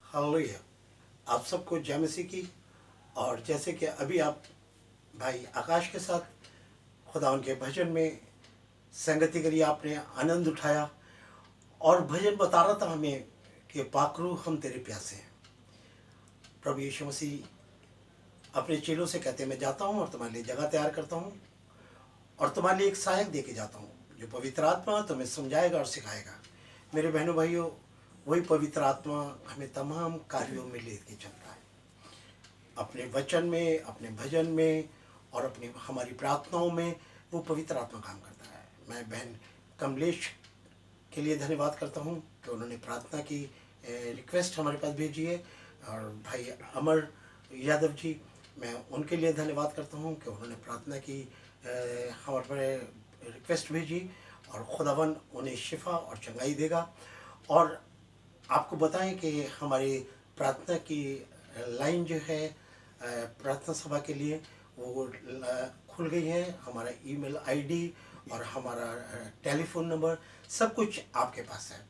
Hallelujah. आप सबको जय मसीह की। और जैसे कि अभी आप भाई आकाश के साथ खुदा उनके भजन में संगति करी, आपने आनंद उठाया और भजन बता रहा था हमें कि पाकरू हम तेरे प्यासे हैं। प्रभु यीशु मसीह अपने चेलों से कहते हैं, मैं जाता हूँ और तुम्हारे लिए जगह तैयार करता हूँ और तुम्हारे लिए एक सहायक दे के जाता हूँ जो पवित्र आत्मा तुम्हें समझाएगा और सिखाएगा। मेरे बहनों भाइयों, वही पवित्र आत्मा हमें तमाम कार्यों में लेके चलता है, अपने वचन में, अपने भजन में और अपनी हमारी प्रार्थनाओं में वो पवित्र आत्मा काम करता है। मैं बहन कमलेश के लिए धन्यवाद करता हूँ कि उन्होंने प्रार्थना की रिक्वेस्ट हमारे पास भेजी है, और भाई अमर यादव जी, मैं उनके लिए धन्यवाद करता हूँ कि उन्होंने प्रार्थना की हमारे पर रिक्वेस्ट भेजी, और खुदावन उन्हें शिफा और चंगाई देगा। और आपको बताएं कि हमारी प्रार्थना की लाइन जो है प्रार्थना सभा के लिए वो खुल गई है। हमारा ईमेल आईडी और हमारा टेलीफोन नंबर सब कुछ आपके पास है,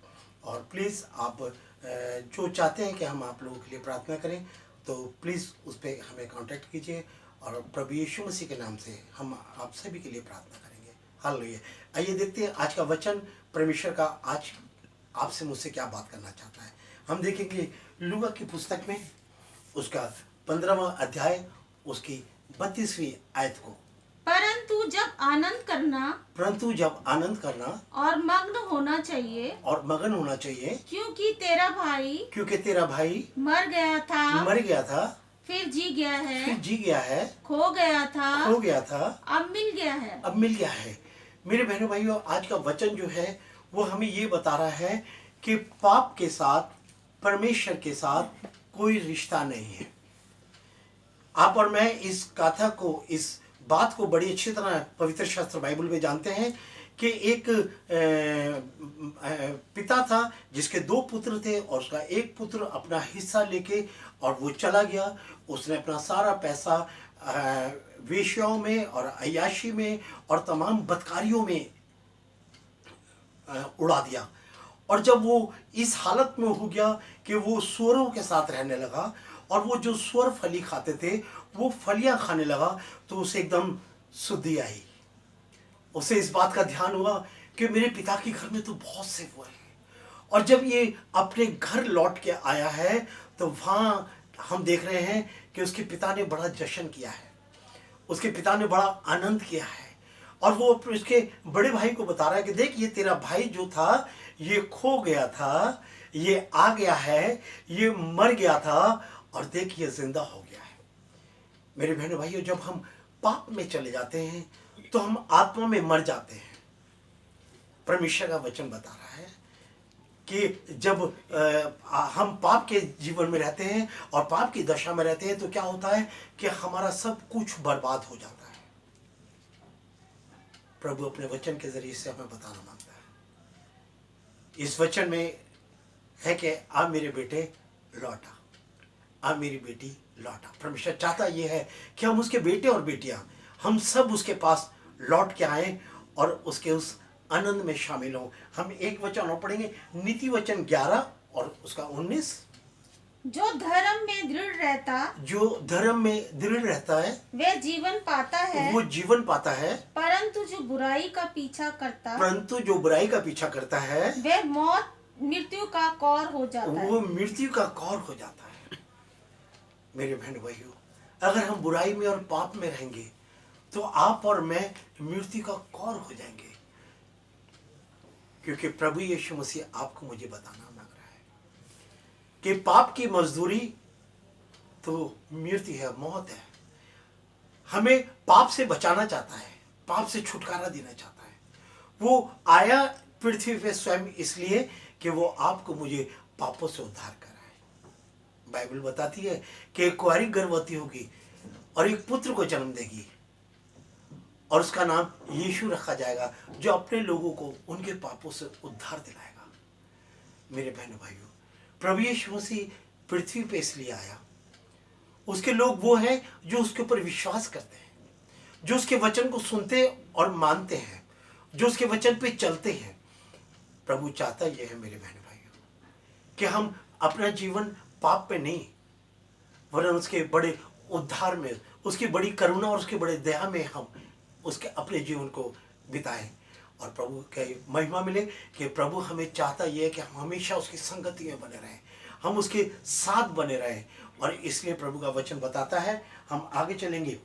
और प्लीज़ आप जो चाहते हैं कि हम आप लोगों के लिए प्रार्थना करें तो प्लीज़ उस पर हमें कांटेक्ट कीजिए, और प्रभु यीशु मसीह के नाम से हम आप सभी के लिए प्रार्थना करेंगे। हालेलुया। आइए देखते हैं आज का वचन परमेश्वर का आज आपसे मुझसे क्या बात करना चाहता है। हम देखेंगे लूका की पुस्तक में उसका 15वां अध्याय उसकी 32वीं आयत को। परंतु जब आनंद करना और मग्न होना चाहिए, क्योंकि तेरा भाई मर गया था, फिर जी गया है, खो गया था, अब मिल गया है। मेरे बहनों भाइयों, आज का वचन जो है वो हमें ये बता रहा है कि पाप के साथ परमेश्वर के साथ कोई रिश्ता नहीं है। आप और मैं इस गाथा को, इस बात को बड़ी अच्छी तरह पवित्र शास्त्र बाइबल में जानते हैं कि एक पिता था जिसके 2 पुत्र थे, और उसका एक पुत्र अपना हिस्सा लेके और वो चला गया। उसने अपना सारा पैसा वेश्याओं में और अय्याशी में और तमाम बदकारियों में उड़ा दिया। और जब वो इस हालत में हो गया कि वो सुअरों के साथ रहने लगा, और वो जो सुअर फली खाते थे वो फलियां खाने लगा, तो उसे एकदम शुद्धि आई। उसे इस बात का ध्यान हुआ कि मेरे पिता के घर में तो बहुत से वो हैं, और जब ये अपने घर लौट के आया है तो वहाँ हम देख रहे हैं कि उसके पिता ने बड़ा जश्न किया है, उसके पिता ने बड़ा आनंद किया है। और वो उसके बड़े भाई को बता रहा है कि देख, ये तेरा भाई जो था ये खो गया था, ये आ गया है, ये मर गया था, और देख ये जिंदा हो गया है। मेरे बहनों भाइयों, जब हम पाप में चले जाते हैं तो हम आत्मा में मर जाते हैं। परमेश्वर का वचन बता रहा है कि जब हम पाप के जीवन में रहते हैं और पाप की दशा में रहते हैं तो क्या होता है कि हमारा सब कुछ बर्बाद हो जाता है। प्रभु अपने वचन के जरिए से हमें बताना मांगता है। इस वचन में है कि आ मेरे बेटे लौटा, आ मेरी बेटी लौटा। परमेश्वर चाहता ये है कि हम उसके बेटे और बेटियां, हम सब उसके पास लौट के आए और उसके उस आनंद में शामिल हों। हम एक वचन और पढ़ेंगे, नीति वचन 11 और उसका 19। जो धर्म में दृढ़ रहता है वह जीवन पाता है, परंतु जो बुराई का पीछा करता है वह मृत्यु का कौर हो जाता है। मेरे बहन भाइयों, अगर हम बुराई में और पाप में रहेंगे तो आप और मैं मृत्यु का कौर हो जाएंगे, क्योंकि प्रभु यीशु मसीह आपको मुझे बताना मांग रहा है कि पाप की मजदूरी तो मृत्यु है, मौत है। हमें पाप से बचाना चाहता है, पाप से छुटकारा देना चाहता है। वो आया पृथ्वी पे स्वयं इसलिए कि वो आपको मुझे पापों से उद्धार कराए। बाइबल बताती है कि एक कुंवारी गर्भवती होगी और एक पुत्र को जन्म देगी, और उसका नाम यीशु रखा जाएगा, जो अपने लोगों को उनके पापों से उद्धार दिलाएगा। मेरे बहनों भाइयों, प्रभु यीशु मसीह पृथ्वी पे इसलिए आया, उसके लोग वो हैं जो उसके ऊपर विश्वास करते हैं, जो उसके वचन को सुनते और मानते हैं, जो उसके वचन पे चलते हैं। प्रभु चाहता यह है मेरे बहन भाइयों कि हम अपना जीवन पाप में नहीं, वरन उसके बड़े उद्धार में, उसकी बड़ी करुणा और उसके बड़े दया में हम उसके अपने जीवन को बिताएं और प्रभु के महिमा मिले कि प्रभु हमें चाहता ये है कि हम हमेशा उसकी संगति में बने रहें, हम उसके साथ बने रहें। और इसलिए प्रभु का वचन बताता है, हम आगे चलेंगे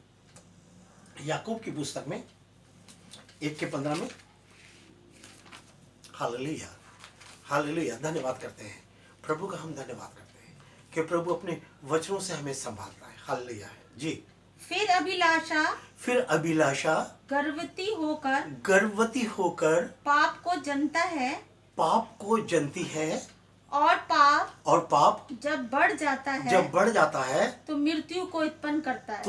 याकूब की पुस्तक में 1:15 में। Hallelujah, hallelujah. धन्यवाद करते हैं प्रभु का, हम धन्यवाद करते हैं कि प्रभु अपने वचनों से हमें संभालता है। हालेलुया जी। फिर अभिलाषा गर्भवती होकर पाप को जनती है और पाप जब बढ़ जाता है तो मृत्यु को उत्पन्न करता है।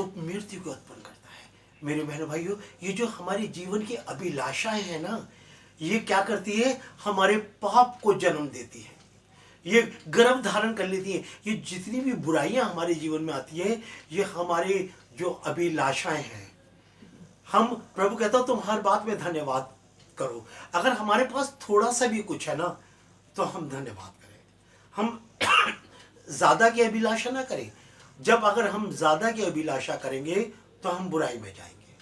मेरे बहनों भाइयों, ये जो हमारे जीवन की अभिलाषाएं हैं ना, ये क्या करती है, हमारे पाप को जन्म देती है, ये गर्भ धारण कर लेती है। ये जितनी भी बुराइयां हमारे जीवन में आती है, ये हमारे जो अभिलाषाएं हैं। हम, प्रभु कहता तुम हर बात में धन्यवाद करो। अगर हमारे पास थोड़ा सा भी कुछ है ना, तो हम धन्यवाद करें, हम ज्यादा की अभिलाषा ना करें। जब अगर हम ज्यादा की अभिलाषा करेंगे तो हम बुराई में जाएंगे,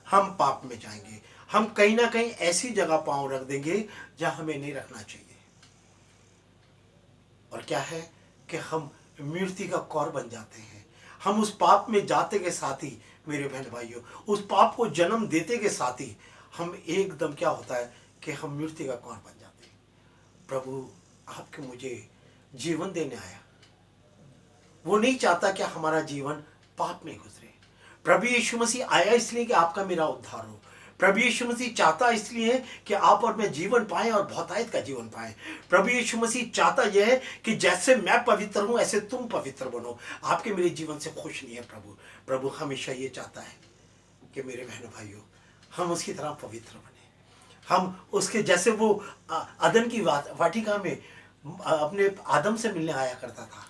हम पाप में जाएंगे, हम कहीं ना कहीं ऐसी जगह पांव रख देंगे जहां हमें नहीं रखना चाहिए। और क्या है कि हम मृत्यु का कौर बन जाते हैं। हम उस पाप में जाते के साथ ही मेरे बहन भाइयों, उस पाप को जन्म देते के साथ ही हम एकदम क्या होता है कि हम मृत्यु का कौर बन जाते हैं। प्रभु आपके मुझे जीवन देने आया, वो नहीं चाहता कि हमारा जीवन पाप में गुजरे। प्रभु यीशु मसीह आया इसलिए कि आपका मेरा उद्धार हो। प्रभु यीशु मसीह चाहता इसलिए कि आप और मैं जीवन पाएं और बहुतायत का जीवन पाएं। प्रभु यीशु मसीह चाहता यह है कि जैसे मैं पवित्र हूं ऐसे तुम पवित्र बनो। आपके मेरे जीवन से खुश नहीं है प्रभु हमेशा ये चाहता है कि मेरे बहनों भाइयों, हम उसकी तरह पवित्र बने। हम उसके जैसे वो अदन की वाटिका में अपने आदम से मिलने आया करता था,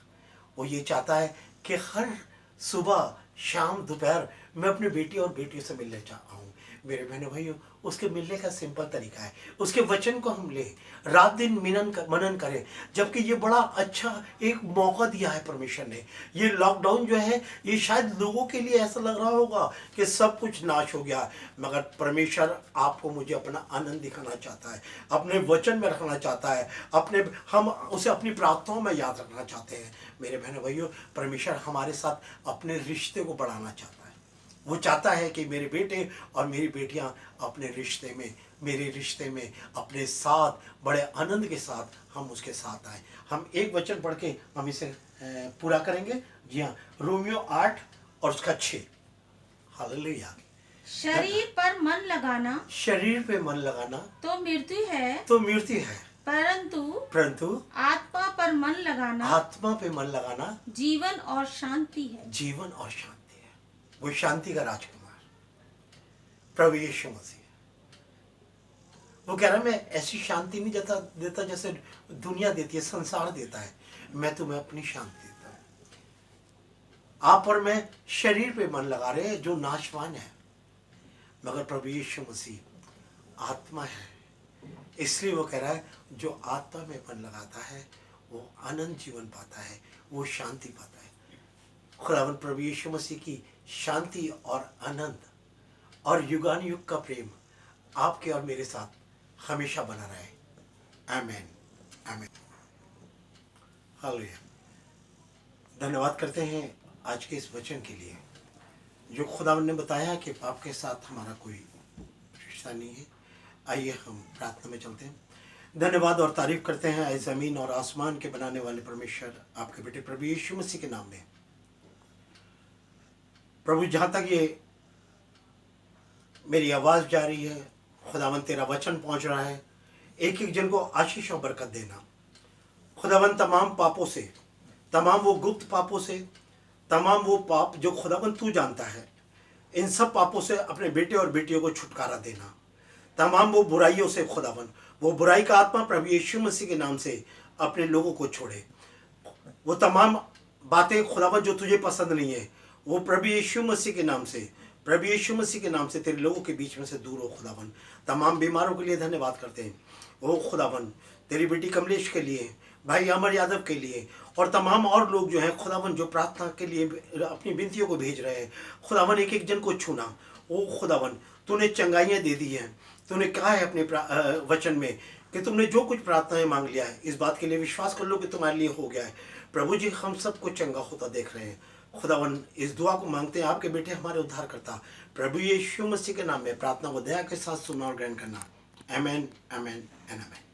वो ये चाहता है कि हर सुबह शाम दोपहर मैं अपने बेटी और बेटियों से मिलने चाहता हूँ। मेरे बहनों भाइयों, उसके मिलने का सिंपल तरीका है, उसके वचन को हम ले रात दिन मनन करें। जबकि ये बड़ा अच्छा एक मौका दिया है परमेश्वर ने। ये लॉकडाउन जो है, ये शायद लोगों के लिए ऐसा लग रहा होगा कि सब कुछ नाश हो गया, मगर परमेश्वर आपको मुझे अपना आनंद दिखाना चाहता है, अपने वचन में रखना चाहता है, हम उसे अपनी प्रार्थनाओं में याद रखना चाहते हैं। मेरे बहनों भाइयों, परमेश्वर हमारे साथ अपने रिश्ते को बढ़ाना चाहता है। वो चाहता है कि मेरे बेटे और मेरी बेटियां अपने रिश्ते में, मेरे रिश्ते में अपने साथ बड़े आनंद के साथ हम उसके साथ आए। हम एक वचन पढ़ के हम इसे पूरा करेंगे। जी हाँ, रोमियो 8 और उसका 6। हालेलुया। शरीर पे मन लगाना तो मृत्यु है, परंतु आत्मा पे मन लगाना जीवन और शांति है। वो शांति का राजकुमार प्रभु यीशु मसीह, वो कह रहा है मैं ऐसी शांति नहीं देता जैसे दुनिया देती है, संसार देता है। मैं तुम्हें अपनी शांति देता हूं। आप और मैं शरीर पे मन लगा रहे हैं जो नाशवान है, मगर प्रभु यीशु मसीह आत्मा है। इसलिए वो कह रहा है जो आत्मा में मन लगाता है वो अनंत जीवन पाता है, वो शांति पाता है। खुदावन प्रभु यीशु मसीह की शांति और आनंद और युगान युग का प्रेम आपके और मेरे साथ हमेशा बना रहे। आमीन, आमीन, हालेलुया। धन्यवाद करते हैं आज के इस वचन के लिए जो खुदावन ने बताया कि पाप के साथ हमारा कोई रिश्ता नहीं है। आइए हम प्रार्थना में चलते हैं। धन्यवाद और तारीफ करते हैं ज़मीन और आसमान के बनाने वाले परमेश्वर, आपके बेटे प्रभु यीशु मसीह के नाम में। प्रभु, जहाँ तक ये मेरी आवाज़ जा रही है, खुदावन तेरा वचन पहुँच रहा है, एक एक जन को आशीष और बरकत देना। खुदावन तमाम पापों से, तमाम वो गुप्त पापों से, तमाम वो पाप जो खुदावन तू जानता है, इन सब पापों से अपने बेटे और बेटियों को छुटकारा देना। तमाम वो बुराइयों से खुदावन, वो बुराई का आत्मा प्रभु यीशु मसीह के नाम से अपने लोगों को छोड़े। वो तमाम बातें खुदावन जो तुझे पसंद नहीं है, वो प्रभु यीशु मसीह के नाम से, प्रभु यीशु मसीह के नाम से तेरे लोगों के बीच में से दूर हो। खुदावन तमाम बीमारों के लिए धन्यवाद करते हैं। ओ खुदावन, तेरी बेटी कमलेश के लिए, भाई अमर यादव के लिए, और तमाम और लोग जो हैं खुदावन जो प्रार्थना के लिए अपनी विनतियों को भेज रहे हैं, खुदावन एक एक जन को छूना। ओ खुदावन तूने चंगाइयाँ दे दी हैं, तूने कहा है अपने वचन में कि तुमने जो कुछ प्रार्थनाएं मांग लिया है, इस बात के लिए विश्वास कर लो कि तुम्हारे लिए हो गया है। प्रभु जी हम सबको चंगा होता देख रहे हैं। खुदावन इस दुआ को मांगते हैं आपके बेटे हमारे उद्धार करता प्रभु यीशु मसीह के नाम में प्रार्थना को दया के साथ सुनना और ग्रहण करना। आमीन, आमीन एंड आमीन।